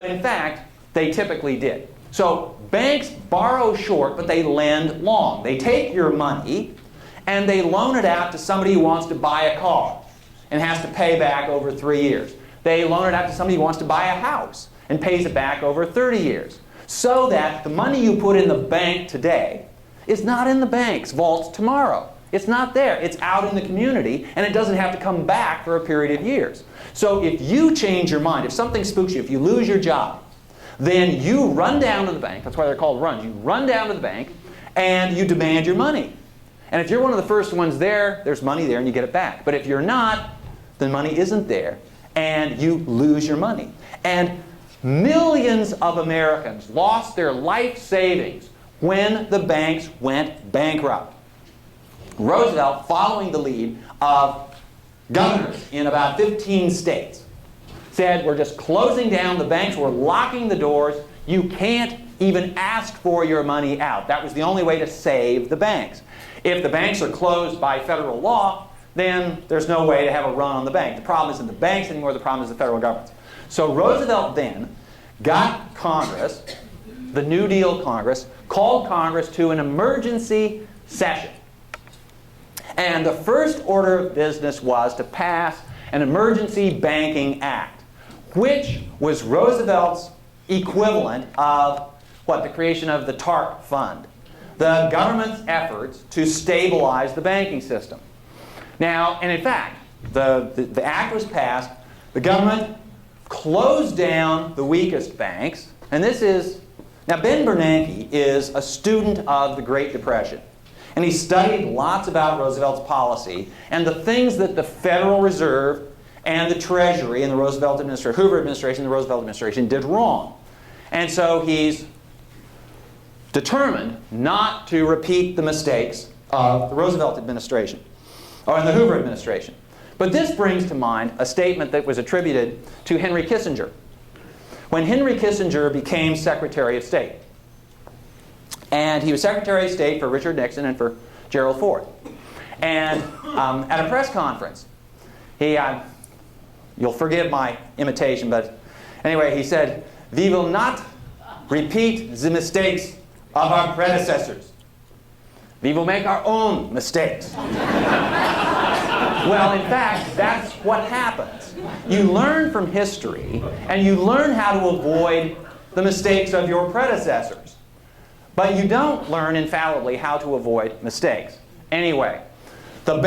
In fact, they typically did. So banks borrow short, but they lend long. They take your money and they loan it out to somebody who wants to buy a car and has to pay back over 3 years. They loan it out to somebody who wants to buy a house and pays it back over 30 years. So that the money you put in the bank today is not in the bank's vaults tomorrow. It's not there. It's out in the community, and it doesn't have to come back for a period of years. So if you change your mind, if something spooks you, if you lose your job, then you run down to the bank. That's why they're called runs. You run down to the bank, and you demand your money. And if you're one of the first ones there, there's money there, and you get it back. But if you're not, the money isn't there, and you lose your money. And millions of Americans lost their life savings when the banks went bankrupt. Roosevelt, following the lead of governors in about 15 states, said, we're just closing down the banks, we're locking the doors, you can't even ask for your money out. That was the only way to save the banks. If the banks are closed by federal law, then there's no way to have a run on the bank. The problem isn't the banks anymore, the problem is the federal government. So Roosevelt then got Congress, the New Deal Congress, called Congress to an emergency session. And the first order of business was to pass an Emergency Banking Act, which was Roosevelt's equivalent of the creation of the TARP Fund, the government's efforts to stabilize the banking system. Now, and in fact, the act was passed, the government closed down the weakest banks, and this is, now Ben Bernanke is a student of the Great Depression. And he studied lots about Roosevelt's policy and the things that the Federal Reserve and the Treasury and the Roosevelt administration, Hoover administration, and the Roosevelt administration did wrong. And so he's determined not to repeat the mistakes of the Roosevelt administration, or in the Hoover administration. But this brings to mind a statement that was attributed to Henry Kissinger. When Henry Kissinger became Secretary of State, and he was Secretary of State for Richard Nixon and for Gerald Ford. And at a press conference, you'll forgive my imitation, but anyway, he said, "We will not repeat the mistakes of our predecessors. We will make our own mistakes." Well, in fact, that's what happens. You learn from history, and you learn how to avoid the mistakes of your predecessors. But you don't learn infallibly how to avoid mistakes. Anyway, the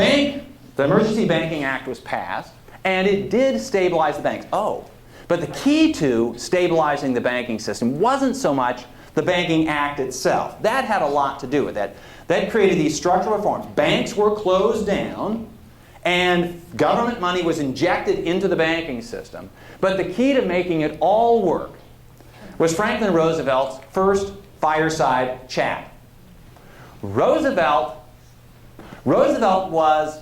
Emergency Banking Act was passed, and it did stabilize the banks. Oh, but the key to stabilizing the banking system wasn't so much the Banking Act itself. That had a lot to do with it. That created these structural reforms. Banks were closed down, and government money was injected into the banking system. But the key to making it all work was Franklin Roosevelt's first fireside chat. Roosevelt was,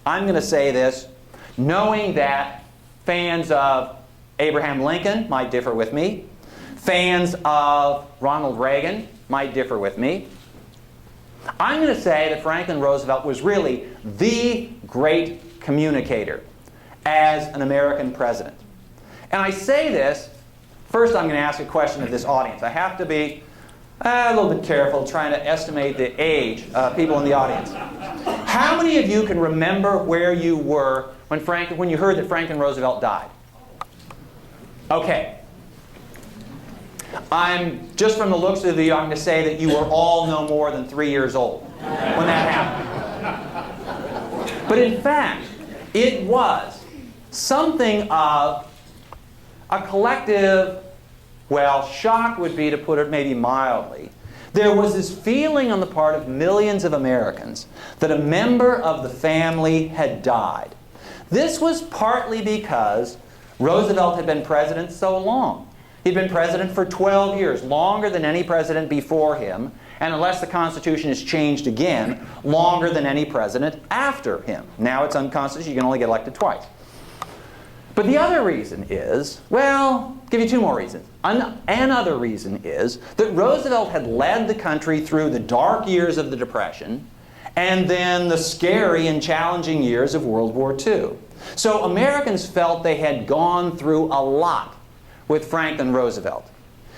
I'm going to say this, knowing that fans of Abraham Lincoln might differ with me, fans of Ronald Reagan might differ with me. I'm going to say that Franklin Roosevelt was really the great communicator as an American president. And I say this, first I'm going to ask a question of this audience. I have to be a little bit careful trying to estimate the age of people in the audience. How many of you can remember where you were when you heard that Franklin Roosevelt died? Okay. Just from the looks of you, I'm going to say that you were all no more than 3 years old when that happened. But in fact, it was something of a collective, well, shock would be to put it maybe mildly. There was this feeling on the part of millions of Americans that a member of the family had died. This was partly because Roosevelt had been president so long. He'd been president for 12 years, longer than any president before him, and unless the Constitution is changed again, longer than any president after him. Now it's unconstitutional, you can only get elected twice. But the other reason is, well, I'll give you two more reasons. Another reason is that Roosevelt had led the country through the dark years of the Depression and then the scary and challenging years of World War II. So Americans felt they had gone through a lot with Franklin Roosevelt.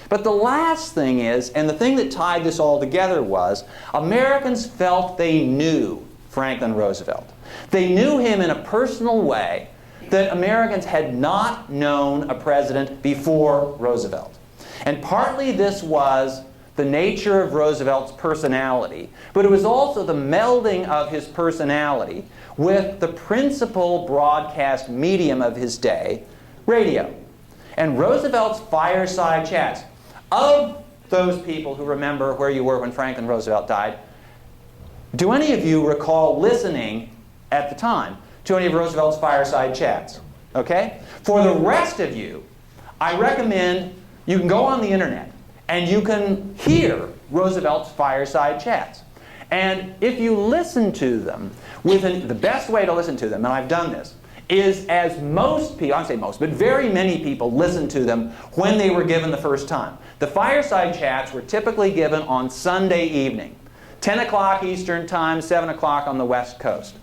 But the last thing is, and the thing that tied this all together was, Americans felt they knew Franklin Roosevelt. They knew him in a personal way that Americans had not known a president before Roosevelt. And partly this was the nature of Roosevelt's personality, but it was also the melding of his personality with the principal broadcast medium of his day, radio. And Roosevelt's fireside chats. Of those people who remember where you were when Franklin Roosevelt died, do any of you recall listening at the time to any of Roosevelt's fireside chats? Okay? For the rest of you, I recommend you can go on the internet and you can hear Roosevelt's fireside chats. And if you listen to them, the best way to listen to them, and I've done this, is as most people, I don't say most, but very many people listened to them when they were given the first time. The fireside chats were typically given on Sunday evening, 10 o'clock Eastern Time, 7 o'clock on the West Coast.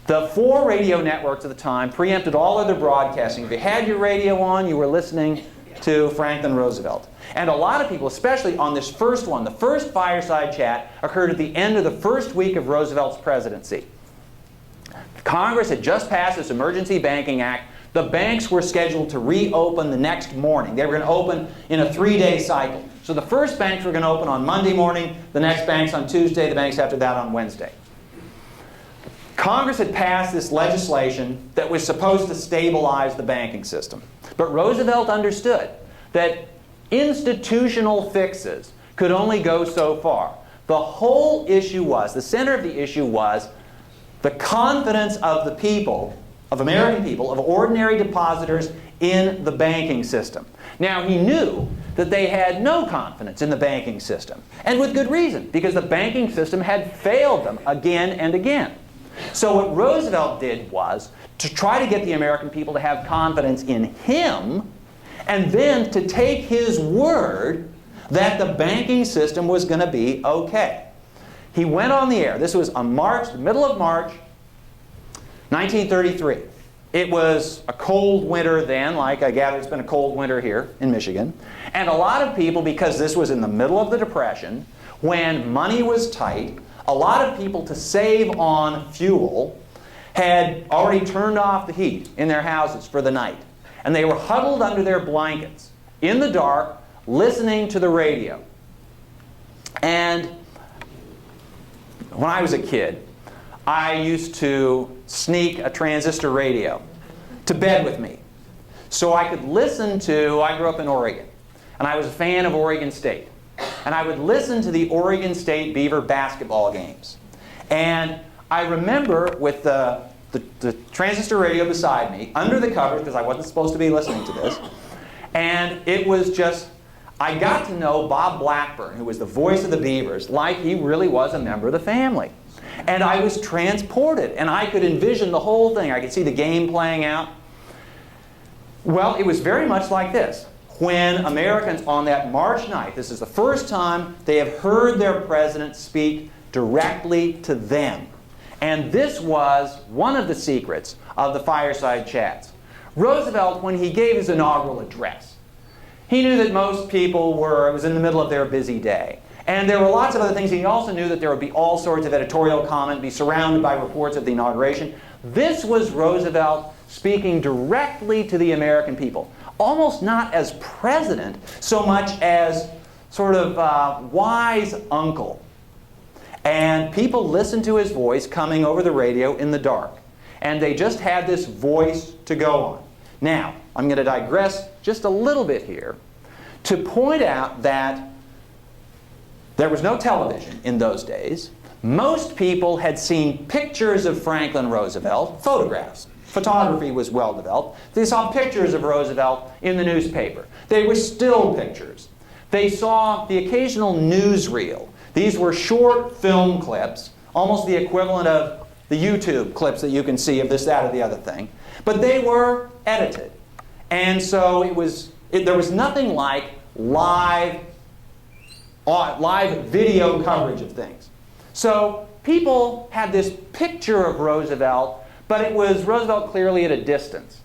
The 4 radio networks at the time preempted all other broadcasting. If you had your radio on, you were listening to Franklin Roosevelt. And a lot of people, especially on this first one, the first fireside chat occurred at the end of the first week of Roosevelt's presidency. Congress had just passed this Emergency Banking Act. The banks were scheduled to reopen the next morning. They were going to open in a 3-day cycle. So the first banks were going to open on Monday morning, the next banks on Tuesday, the banks after that on Wednesday. Congress had passed this legislation that was supposed to stabilize the banking system. But Roosevelt understood that institutional fixes could only go so far. The whole issue was, the center of the issue was, the confidence of the people, of American people, of ordinary depositors in the banking system. Now, he knew that they had no confidence in the banking system, and with good reason, because the banking system had failed them again and again. So what Roosevelt did was to try to get the American people to have confidence in him, and then to take his word that the banking system was going to be okay. He went on the air. This was on the middle of March, 1933. It was a cold winter then, like I gather it's been a cold winter here in Michigan. And a lot of people, because this was in the middle of the Depression, when money was tight, a lot of people, to save on fuel, had already turned off the heat in their houses for the night. And they were huddled under their blankets in the dark, listening to the radio. And when I was a kid, I used to sneak a transistor radio to bed with me so I could listen to, I grew up in Oregon, and I was a fan of Oregon State. And I would listen to the Oregon State Beaver basketball games. And I remember with the transistor radio beside me, under the covers, because I wasn't supposed to be listening to this, and it was just, I got to know Bob Blackburn, who was the voice of the Beavers, like he really was a member of the family. And I was transported, and I could envision the whole thing. I could see the game playing out. Well, it was very much like this. When Americans on that March night, this is the first time they have heard their president speak directly to them. And this was one of the secrets of the fireside chats. Roosevelt, when he gave his inaugural address, he knew that most people it was in the middle of their busy day. And there were lots of other things. He also knew that there would be all sorts of editorial comment, be surrounded by reports of the inauguration. This was Roosevelt speaking directly to the American people. Almost not as president, so much as sort of wise uncle. And people listened to his voice coming over the radio in the dark. And they just had this voice to go on. Now, I'm going to digress just a little bit here to point out that there was no television in those days. Most people had seen pictures of Franklin Roosevelt, photographs. Photography was well developed. They saw pictures of Roosevelt in the newspaper. They were still pictures. They saw the occasional newsreel. These were short film clips, almost the equivalent of the YouTube clips that you can see of this, that, or the other thing. But they were edited. And so there was nothing like live video coverage of things. So people had this picture of Roosevelt, but it was Roosevelt clearly at a distance.